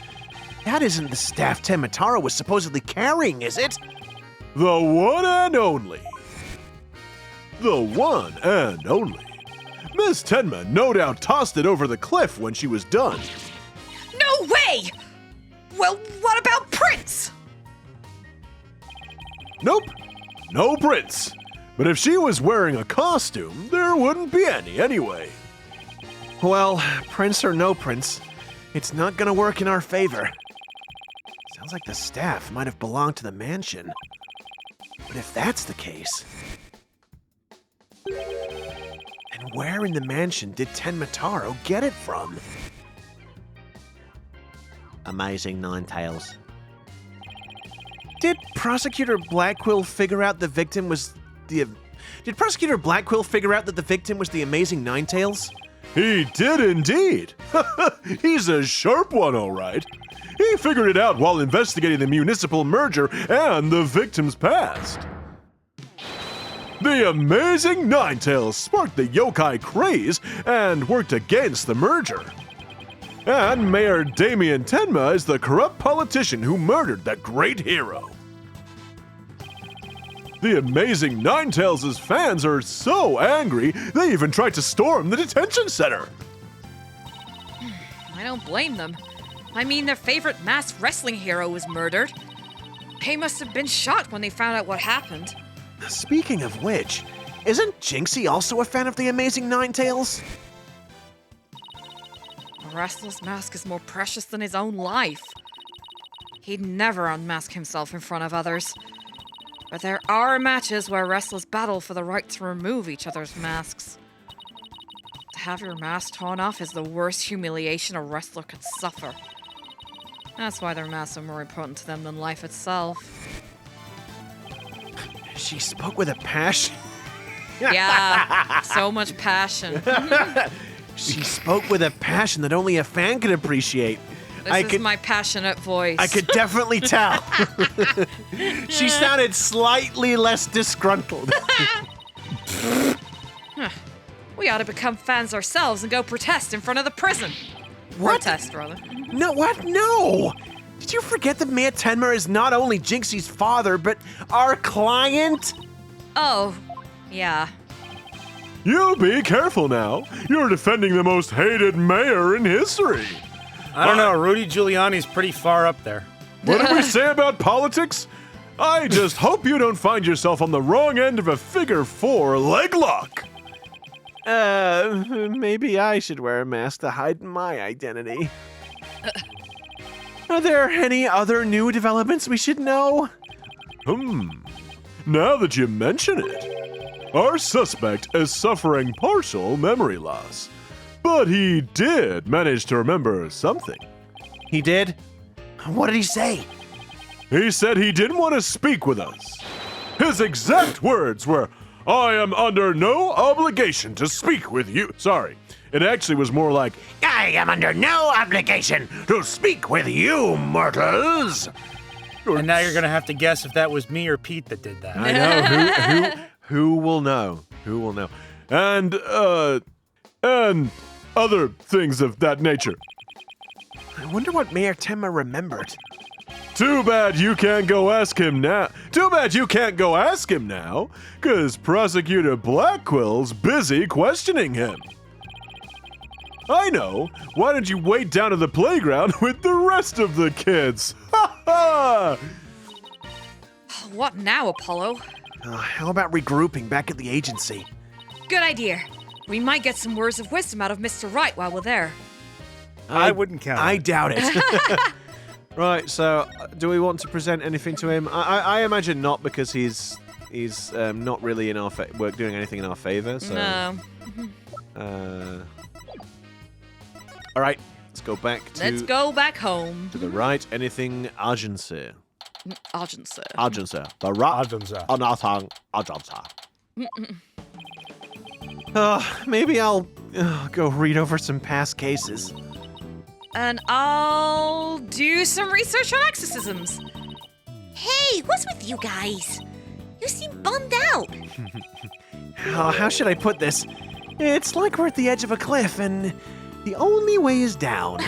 That isn't the staff Tenma Taro was supposedly carrying, is it? The one and only. The one and only. Miss Tenma no doubt tossed it over the cliff when she was done. No way! Well, what about Prince? Nope, no prints. But if she was wearing a costume, there wouldn't be any anyway. Well, prince or no prince, it's not gonna work in our favor. Sounds like the staff might have belonged to the mansion. But if that's the case, then where in the mansion did Tenma Taro get it from? Amazing Ninetales. Did Prosecutor Blackquill figure out the victim was the... Did Prosecutor Blackquill figure out that the victim was the amazing Ninetales? He did indeed. He's a sharp one, all right. He figured it out while investigating the municipal merger and the victim's past. The amazing Ninetales sparked the yokai craze and worked against the merger. And Mayor Tenma is the corrupt politician who murdered that great hero. The amazing Ninetales' fans are so angry, they even tried to storm the detention center. I don't blame them. I mean, their favorite masked wrestling hero was murdered. They must have been shocked when they found out what happened. Speaking of which, isn't Jinxie also a fan of the amazing Ninetales? A wrestler's mask is more precious than his own life. He'd never unmask himself in front of others. But there are matches where wrestlers battle for the right to remove each other's masks. To have your mask torn off is the worst humiliation a wrestler could suffer. That's why their masks are more important to them than life itself. She spoke with a passion. Yeah, so much passion. She spoke with a passion that only a fan could appreciate. This is my passionate voice. I could definitely tell. She sounded slightly less disgruntled. We ought to become fans ourselves and go protest in front of the prison. What? Protest, rather. No, what? No! Did you forget that Mayor Tenma is not only Jinxie's father, but our client? Oh, yeah. You be careful now. You're defending the most hated mayor in history. I don't know, Rudy Giuliani's pretty far up there. What did we say about politics? I just hope you don't find yourself on the wrong end of a figure 4 leg lock. Maybe I should wear a mask to hide my identity. Are there any other new developments we should know? Now that you mention it, our suspect is suffering partial memory loss. But he did manage to remember something. He did? What did he say? He said he didn't want to speak with us. His exact words were, "I am under no obligation to speak with you." Sorry, it actually was more like, I am under no obligation to speak with you, mortals. And now you're gonna have to guess if that was me or Pete that did that. I know, who will know? Who will know? And other things of that nature. I wonder what Mayor Tenma remembered. Too bad you can't go ask him now. Cause Prosecutor Blackquill's busy questioning him. I know. Why don't you wait down at the playground with the rest of the kids? Ha ha! What now, Apollo? How about regrouping back at the agency? Good idea. We might get some words of wisdom out of Mr. Wright while we're there. I wouldn't count I it. doubt it. Right, so do we want to present anything to him? I imagine not, because he's not really in our doing anything in our favor. So. No. All right, let's go back to. Let's go back home. To the right. Anything agency? Agency. Agency. The right. Agency. Another agency. Maybe I'll go read over some past cases. And I'll do some research on exorcisms. Hey, what's with you guys? You seem bummed out. Oh, how should I put this? It's like we're at the edge of a cliff, and the only way is down.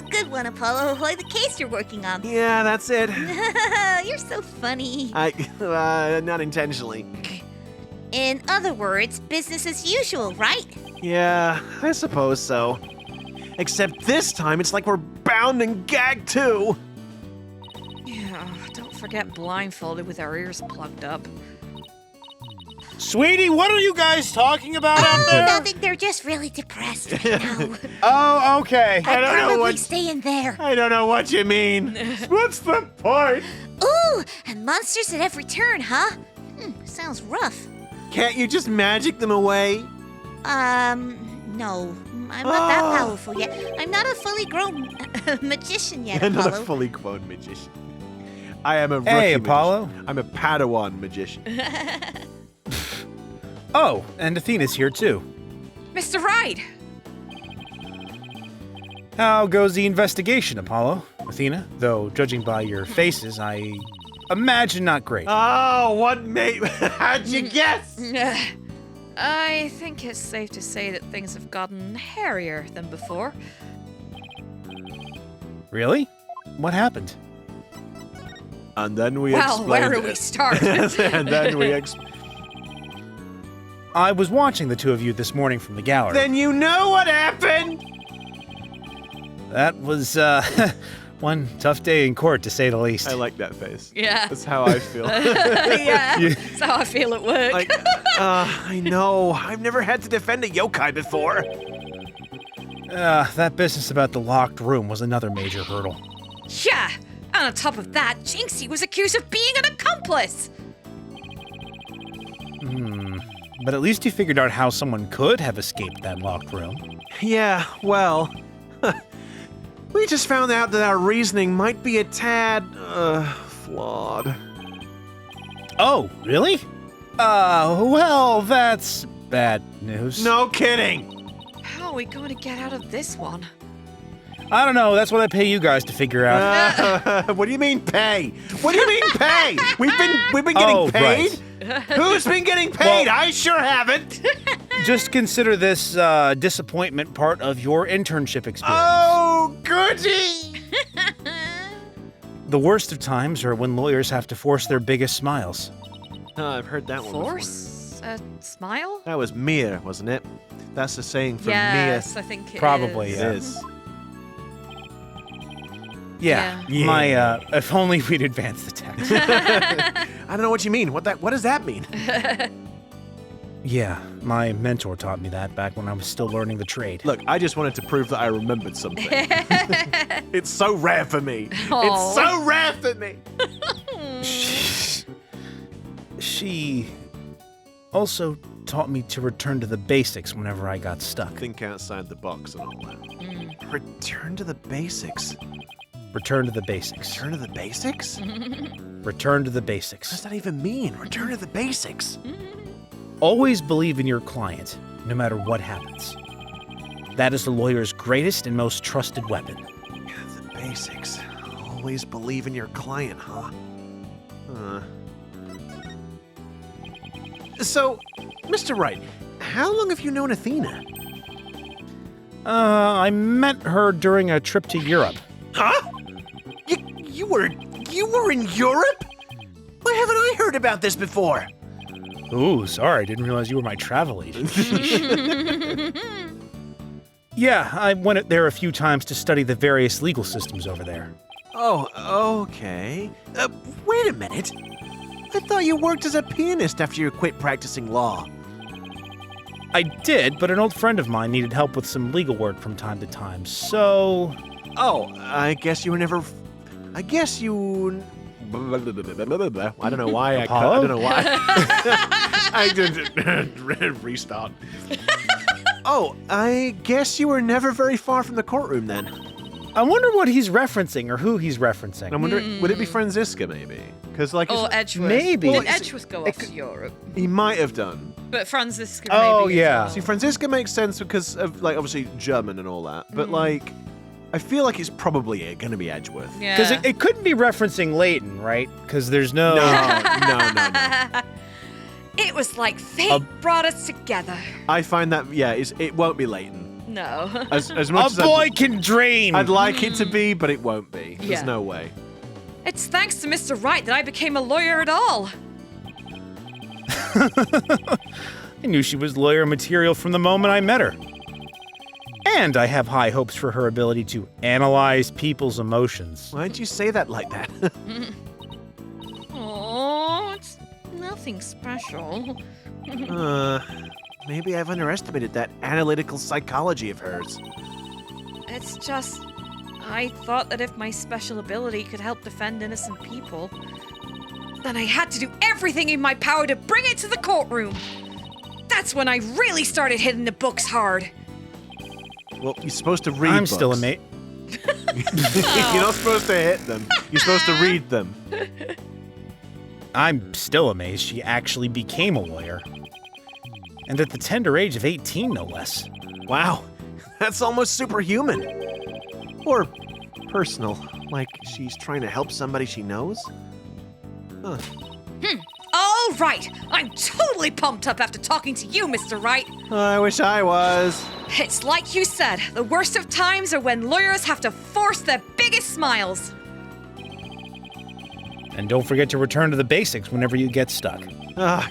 Good one, Apollo. Like the case you're working on. Yeah, that's it. You're so funny. Not intentionally. In other words, business as usual, right? Yeah, I suppose so. Except this time, it's like we're bound and gagged too. Yeah, don't forget blindfolded with our ears plugged up. Sweetie, what are you guys talking about out there? Nothing. They're just really depressed right now. Oh, okay. I don't know Probably what. stay in there. I don't know what you mean. What's the point? Ooh, and monsters at every turn, huh? Sounds rough. Can't you just magic them away? No. I'm not that powerful yet. I'm not a fully grown magician yet, I'm not Apollo. a fully grown magician. I am a rookie Hey, magician. Apollo. I'm a Padawan magician. Oh, and Athena's here too. Mr. Wright! How goes the investigation, Apollo? Athena? Though, judging by your faces, I imagine not great. Oh, what mate? How'd you guess? I think it's safe to say that things have gotten hairier than before. Really? What happened? And then we Well, where explained do we it. start? And then we I was watching the two of you this morning from the gallery. Then you know what happened? That was, one tough day in court, to say the least. I like that face. Yeah. That's how I feel. Yeah, that's how I feel at work. Like, I know. I've never had to defend a yokai before. That business about the locked room was another major hurdle. Yeah, and on top of that, Jinxie was accused of being an accomplice. But at least you figured out how someone could have escaped that locked room. Yeah, well, we just found out that our reasoning might be a tad, flawed. Oh, really? Well, that's bad news. No kidding. How are we going to get out of this one? I don't know. That's what I pay you guys to figure out. What do you mean pay? What do you mean pay? We've been getting Oh, paid. right. Who's been getting paid? Well- I sure haven't. Just consider this disappointment part of your internship experience. Oh, goody. The worst of times are when lawyers have to force their biggest smiles. I've heard that one before. Force a smile? That was Mir, wasn't it? That's the saying from Yes, I think it Probably, is. Mir. yeah. It is. Yeah. Yeah. My, if only we'd advance the text. I don't know what you mean. What does that mean? Yeah, my mentor taught me that back when I was still learning the trade. Look, I just wanted to prove that I remembered something. It's so rare for me. Aw. It's so rare for me. She also taught me to return to the basics whenever I got stuck. Think outside the box and all that. Return to the basics. Return to the basics. Return to the basics? Return to the What does basics. that even mean? Return to the basics. Always believe in your client, no matter what happens. That is the lawyer's greatest and most trusted weapon. The basics. Always believe in your client, huh? So, Mr. Wright, how long have you known Athena? I met her during a trip to Europe. Huh? You were in Europe? Why haven't I heard about this before? Ooh, sorry, I didn't realize you were my travel agent. Yeah, I went there a few times to study the various legal systems over there. Oh, okay. Wait a minute. I thought you worked as a pianist after you quit practicing law. I did, but an old friend of mine needed help with some legal work from time to time, so... Oh, I guess you were never... I guess you... I don't know why I cut. I Apollo? don't know why. I did restart. Oh, I guess you were never very far from the courtroom then. I wonder what he's referencing or who he's referencing. I'm wondering, would it be Franziska maybe? Because like Oh, Edgeworth. Maybe. Did Well, Edgeworth go off to Europe? he might have done. But Franziska Oh, maybe as yeah. well. See, Franziska makes sense because of like obviously German and all that, but like I feel like it's probably going to be Edgeworth. Yeah. Because it couldn't be referencing Leighton, right? Because there's no... No. It was like fate brought us together. I find that, it won't be Leighton. No. As A much as boy can dream! I'd like it to be, but it won't be. There's Yeah. no way. It's thanks to Mr. Wright that I became a lawyer at all. I knew she was lawyer material from the moment I met her. And I have high hopes for her ability to analyze people's emotions. Why'd you say that like that? Oh, it's nothing special. Maybe I've underestimated that analytical psychology of hers. It's just, I thought that if my special ability could help defend innocent people, then I had to do everything in my power to bring it to the courtroom. That's when I really started hitting the books hard. Well, you're supposed to read I'm books. still a mate. You're not supposed to hit them. You're supposed to read them. I'm still amazed she actually became a lawyer. And at the tender age of 18, no less. Wow, that's almost superhuman. Or personal, like she's trying to help somebody she knows. Huh. All right, I'm totally pumped up after talking to you, Mr. Wright. I wish I was. It's like you said, the worst of times are when lawyers have to force their biggest smiles. And don't forget to return to the basics whenever you get stuck.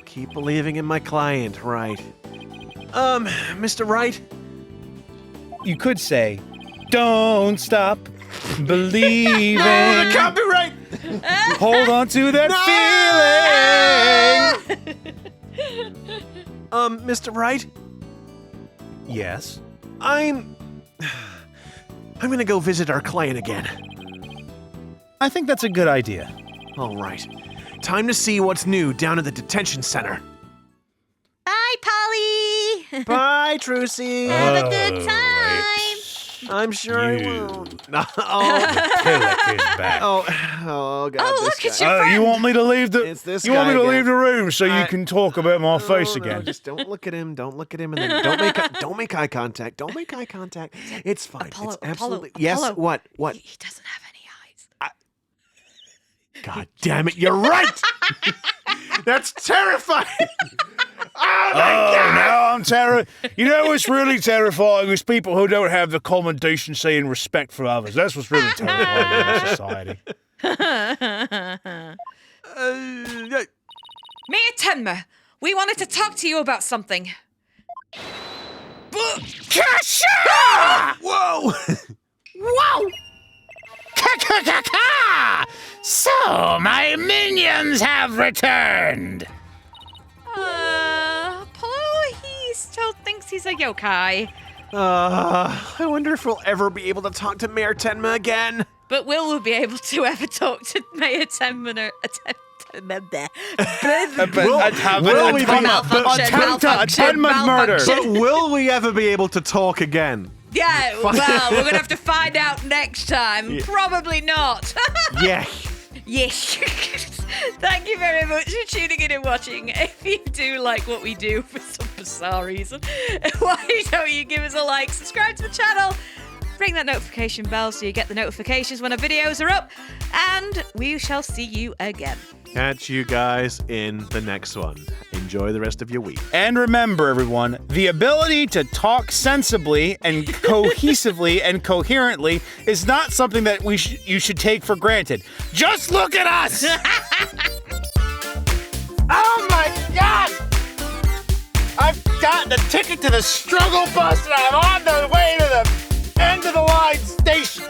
Keep believing in my client, Wright. Mr. Wright? You could say, don't stop believing. No, the copyright! Hold on to that feeling. Mr. Wright? Yes. I'm gonna go visit our client again. I think that's a good idea. All right. Time to see what's new down at the detention center. Bye, Polly. Bye, Trucy. Have a good time. I'm sure I won't. Oh, back. oh God. Oh, this look at guy. your friend. You want me to leave the? It's this You want me guy to again. leave the room so I- you can talk about my face No, again? just don't look at him. Don't look at him, and then don't make eye contact. Don't make eye contact. It's fine. Apollo, it's absolutely Apollo, yes. Apollo. What? He doesn't have any eyes. God damn it! You're right. That's terrifying. Oh my Oh, God. now I'm terrified. You know what's really terrifying is people who don't have the common decency and respect for others. That's what's really terrifying in our society. Mayor Tenma, we wanted to talk to you about something. Whoa! Wow! So, my minions have returned! Apollo, he still thinks he's a yokai. I wonder if we'll ever be able to talk to Mayor Tenma again. But will we be able to ever talk to Mayor Tenma? Tenma murder. But will we ever be able to talk again? Yeah, well, we're gonna have to find out next time. Probably not. Yeah. Yes. Thank you very much for tuning in and watching. If you do like what we do for some bizarre reason, why don't you give us a like, subscribe to the channel, ring that notification bell so you get the notifications when our videos are up, and we shall see you again. Catch you guys in the next one. Enjoy the rest of your week. And remember, everyone, the ability to talk sensibly and cohesively and coherently is not something that you should take for granted. Just look at us! Oh my God! I've got the ticket to the struggle bus and I'm on the way to the end of the line station.